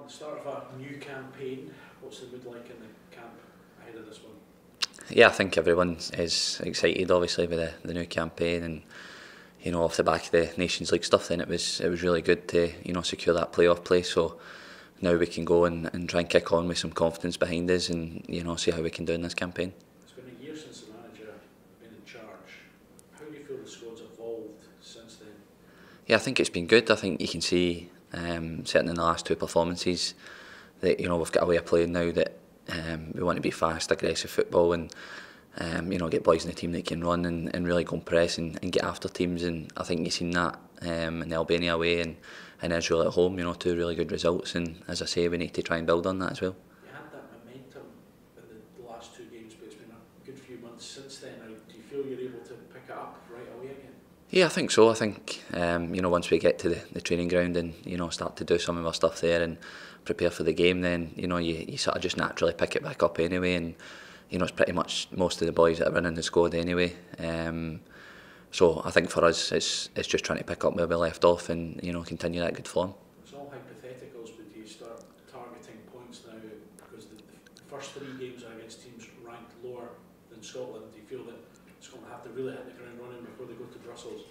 the start of a new campaign. What's the mood like in the camp ahead of this one? Yeah, I think everyone is excited, obviously, with the new campaign, and off the back of the Nations League stuff. Then it was really good to secure that playoff place. So now we can go and try and kick on with some confidence behind us, and see how we can do in this campaign. It's been a year since the manager been in charge. How do you feel the squad's evolved since then? Yeah, I think it's been good. I think you can see, certainly in the last two performances, that we've got a way of playing now that we want to be fast, aggressive football, and get boys in the team that can run and really go and press and get after teams. And I think you've seen that in the Albania away and Israel at home. Two really good results. And as I say, we need to try and build on that as well. You had that momentum in the last two games, but it's been a good few months since then. Now, do you feel you're able to pick it up right away again? Yeah, I think so. I think once we get to the training ground and start to do some of our stuff there and prepare for the game, then you sort of just naturally pick it back up anyway. And it's pretty much most of the boys that are in the squad anyway. So I think for us, it's just trying to pick up where we left off and continue that good form. It's all hypotheticals, but do you start targeting points now because the first three games are against teams ranked lower than Scotland? Do you feel that Scotland have to really hit the ground running before they go to Brussels?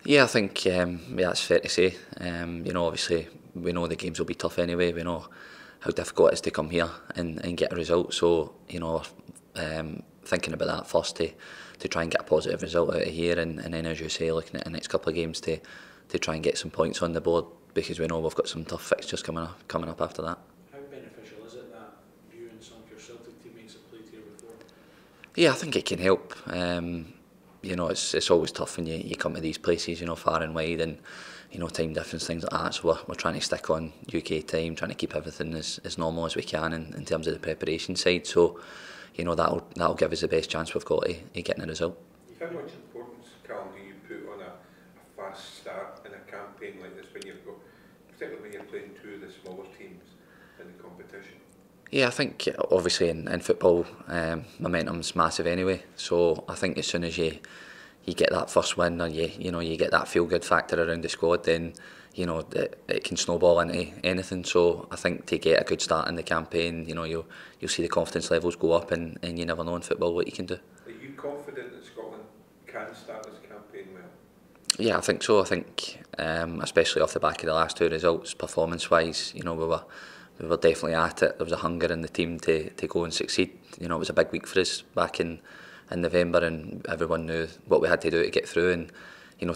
Yeah, I think that's fair to say. Obviously we know the games will be tough anyway. We know how difficult it is to come here and get a result. So thinking about that first to try and get a positive result out of here, and then, as you say, looking at the next couple of games to try and get some points on the board, because we know we've got some tough fixtures coming up after that. How beneficial is it that you and some of your Celtic teammates have played here before? Yeah, I think it can help. It's always tough when you come to these places, far and wide, and time difference, things like that. So we're trying to stick on UK time, trying to keep everything as normal as we can in terms of the preparation side. So that'll give us the best chance we've got of getting a result. How much importance, Callum, do you put on a fast start in a campaign like this when you've got, particularly when you're playing two of the smaller teams in the competition? Yeah, I think obviously in football, momentum's massive anyway. So I think as soon as you get that first win, or you get that feel good factor around the squad, then it can snowball into anything. So I think to get a good start in the campaign, you'll see the confidence levels go up, and you never know in football what you can do. Are you confident that Scotland can start this campaign well? Yeah, I think so. I think especially off the back of the last two results, performance-wise, we were definitely at it. There was a hunger in the team to go and succeed. It was a big week for us back in November, and everyone knew what we had to do to get through, and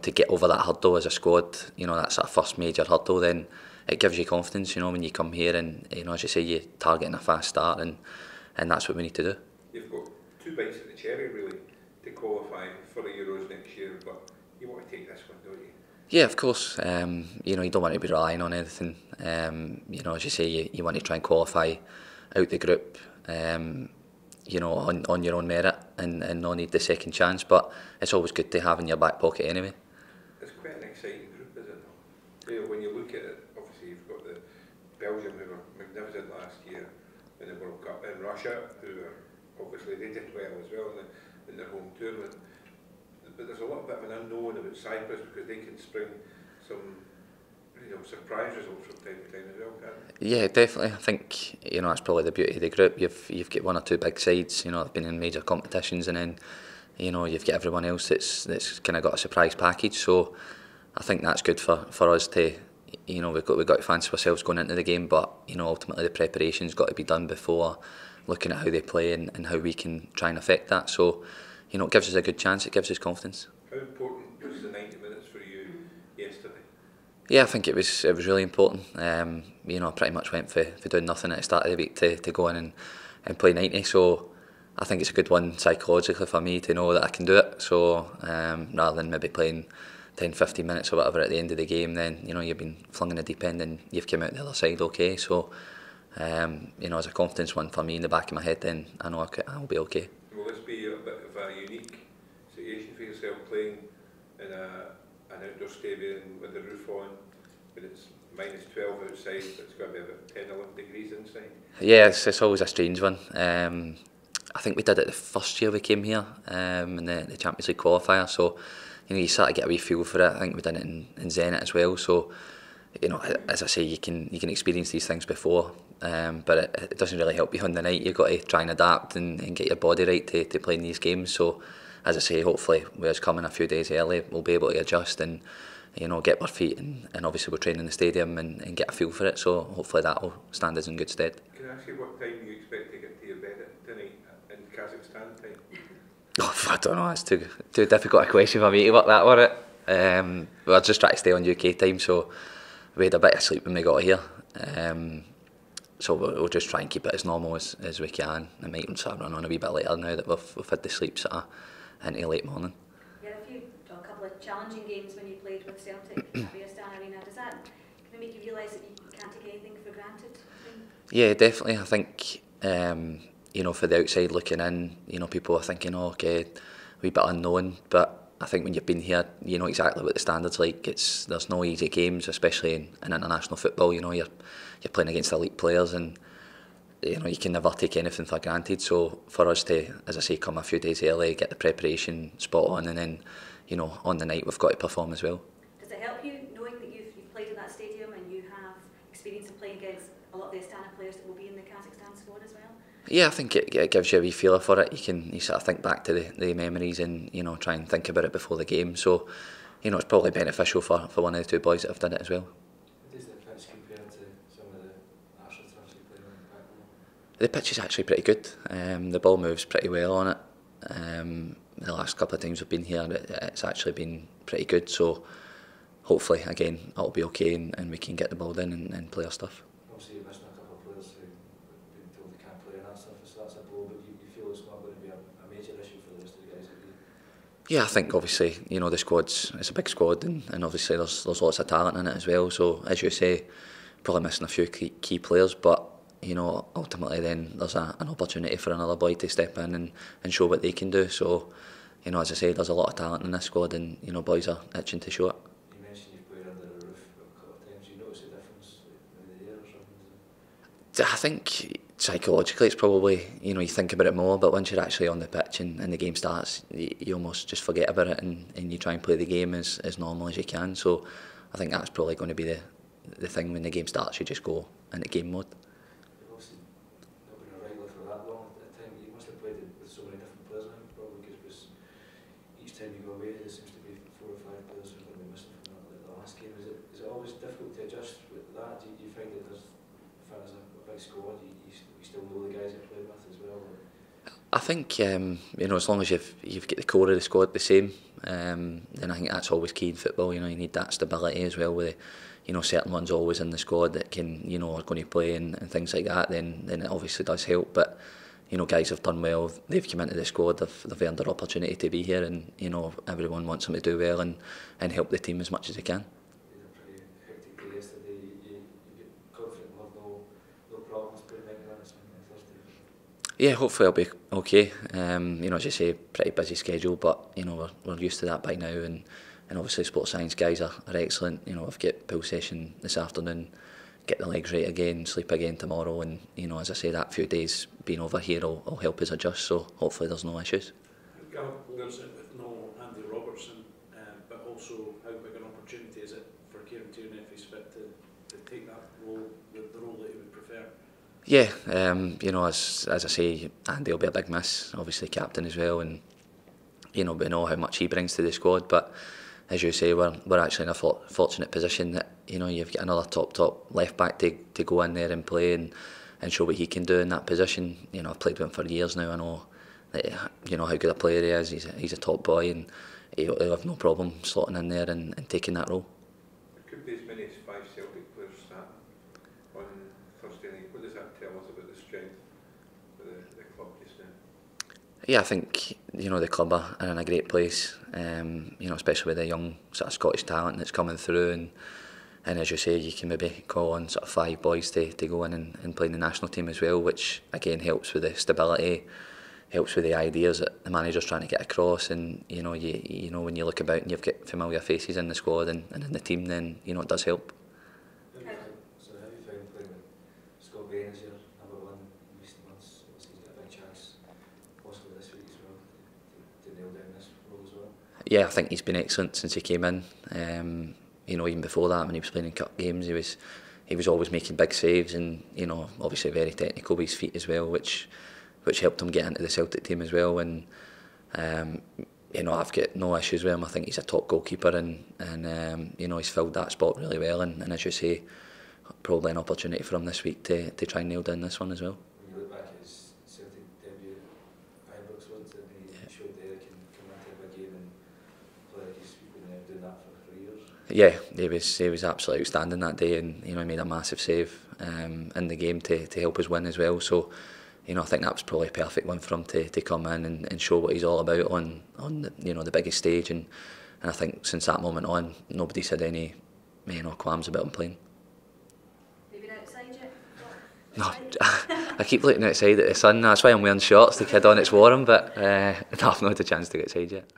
to get over that hurdle as a squad, that sort of first major hurdle, then it gives you confidence, when you come here and, as you say, you're targeting a fast start, and that's what we need to do. You've got two bites at the cherry, really, to qualify for the Euros next year, but you want to take this one, don't you? Yeah, of course. You don't want to be relying on anything. As you say, you want to try and qualify out the group, on your own merit, and not need the second chance. But it's always good to have in your back pocket anyway. It's quite an exciting group, isn't it? When you look at it, obviously you've got the Belgium, who were magnificent last year in the World Cup, and Russia, who are obviously they did well as well in their home tournament. But there's a little bit of an unknown about Cyprus, because they can spring some surprise results from time to time as well, can't they? Yeah, definitely. I think that's probably the beauty of the group. You've got one or two big sides, they've been in major competitions, and then you've got everyone else that's kind of got a surprise package. So I think that's good for us to we've got to fancy ourselves going into the game, but ultimately the preparation's got to be done before looking at how they play and how we can try and affect that. So it gives us a good chance, it gives us confidence. How important was the 90 minutes for you yesterday? Yeah, I think it was really important. I pretty much went for doing nothing at the start of the week to go in and play 90. So I think it's a good one psychologically for me to know that I can do it. So rather than maybe playing 10-15 minutes or whatever at the end of the game, then you've been flung in the deep end and you've come out the other side okay. So as a confidence one for me in the back of my head, then I know I'll be okay. Will this be a bit of a unique situation for yourself, playing in an outdoor stadium with the roof on, when it's -12 outside, but it's going to be about 10-11 degrees inside? Yeah, it's always a strange one. I think we did it the first year we came here in the Champions League qualifier, so you sort of get a wee feel for it. I think we done it in Zenit as well, so you know, as I say, you can experience these things before, but it doesn't really help you on the night. You've got to try and adapt and get your body right to play in these games. So, as I say, hopefully with us coming a few days early, we'll be able to adjust and, you know, get our feet, and obviously we'll train in the stadium and get a feel for it. So hopefully that will stand us in good stead. Can I ask you what time you expect to get to your bed at tonight in Kazakhstan time? Oh, I don't know, it's too difficult a question for me to work that on it. We'll just try to stay on UK time, so we had a bit of sleep when we got here. So we'll just try and keep it as normal as we can. It might start running on a wee bit later now that we've had the sleep sort of into late morning. You had a couple of challenging games when you played with Celtic at the Astana Arena. Does that kind of make you realise that you can't take anything for granted? Yeah, definitely. I think you know, for the outside looking in, you know, people are thinking, oh, okay, a wee bit unknown, but I think when you've been here, you know exactly what the standard's like. There's no easy games, especially in international football. You know, you're playing against elite players, and you know you can never take anything for granted. So for us to, as I say, come a few days early, get the preparation spot on, and then, you know, on the night we've got to perform as well. Does it help you knowing that you've played in that stadium and you have experience of playing against a lot of the Astana players that will be in the Kazakhstan squad as well? Yeah, I think it gives you a wee feeler for it. You sort of think back to the memories and, you know, try and think about it before the game. So, you know, it's probably beneficial for one of the two boys that have done it as well. Does the pitch compare to some of the Asher turfs you play on back home? The pitch is actually pretty good. The ball moves pretty well on it. The last couple of times we've been here, it's actually been pretty good. So hopefully, again, it'll be okay and we can get the ball in and play our stuff. Obviously, you're missing a couple of players who've been told they can't play and that stuff, so that's a blow, but you feel it's not going to be a major issue for the rest of the guys? Yeah, I think obviously, you know, the it's a big squad, and obviously there's lots of talent in it as well. So as you say, probably missing a few key players, but you know, ultimately then there's an opportunity for another boy to step in and show what they can do. So, you know, as I say, there's a lot of talent in this squad, and you know, boys are itching to show it. You mentioned you've played under the roof a couple of times. Do you notice a difference in the air or something? I think psychologically it's probably, you know, you think about it more, but once you're actually on the pitch and the game starts, you almost just forget about it and you try and play the game as normal as you can. So I think that's probably going to be the thing. When the game starts, you just go into game mode. You've obviously not been a regular for that long at the time. You must have played with so many different players, I think, probably, because each time you go away there seems to be 4 or 5 players who are going to be missing from the last game. Is it always difficult to adjust with that? Do you find that there's a big squad, you still know the guys you're playing with as well? I think you know, as long as you've got the core of the squad the same, then I think that's always key in football. You know, you need that stability as well, with, you know, certain ones always in the squad that can, you know, are going to play and things like that. Then it obviously does help. But you know, guys have done well. They've come into the squad. They've earned their opportunity to be here, and you know, everyone wants them to do well and help the team as much as they can. Pretty hectic day yesterday. You get confident we'll have no problems playing 90 minutes on Thursday? Yeah, hopefully I'll be okay. You know, as you say, pretty busy schedule, but you know, we're used to that by now, and obviously sports science guys are excellent. You know, I've got pool session this afternoon, get the legs right again, sleep again tomorrow, and you know, as I say, that few days being over here will help us adjust. So hopefully there's no issues. Callum lives it with no Andy Robertson, but also how big an opportunity is it for Kieran Tierney, if he's fit, to take that role, the role that he would prefer? Yeah, you know, as I say, Andy will be a big miss, obviously captain as well, and you know, we know how much he brings to the squad. But as you say, we're actually in a fortunate position that, you know, you've got another top left back to go in there and play and show what he can do in that position. You know, I've played with him for years now. I know that, you know, how good a player he is. He's a top boy, and he'll have no problem slotting in there and taking that role. There could be as many as 5 Celtic players starting on Thursday night. What does that tell us about the strength of the club just now? Yeah, I think, you know, the club are in a great place. You know, especially with the young sort of Scottish talent that's coming through, and as you say, you can maybe call on sort of 5 boys to go in and play in the national team as well, which again helps with the stability, helps with the ideas that the manager's trying to get across. And you know, you know, when you look about and you've got familiar faces in the squad and in the team, then you know, it does help. So how do you find playing with Scott Bain as your #1 in recent months? Obviously he's got a big chance possibly this week as well to nail down this role as well. Yeah, I think he's been excellent since he came in. you know, even before that when he was playing in cup games, he was always making big saves, and you know, obviously very technical with his feet as well, which helped him get into the Celtic team as well. And you know, I've got no issues with him. I think he's a top goalkeeper, and you know, he's filled that spot really well. And as you say, probably an opportunity for him this week to try and nail down this one as well. When you look back at his Celtic debut, Ibrox once, and he showed there he can come into a big game and play like he's been doing that for 3 years. Yeah, he was absolutely outstanding that day, and you know, he made a massive save in the game to help us win as well. So, you know, I think that was probably a perfect one for him to come in and show what he's all about on the, you know, the biggest stage. And I think since that moment on, nobody's had any, you know, qualms about him playing. Maybe outside yet? No, I keep looking outside at the sun. That's why I'm wearing shorts. The kid on it's warm, but I've not had a chance to get outside yet.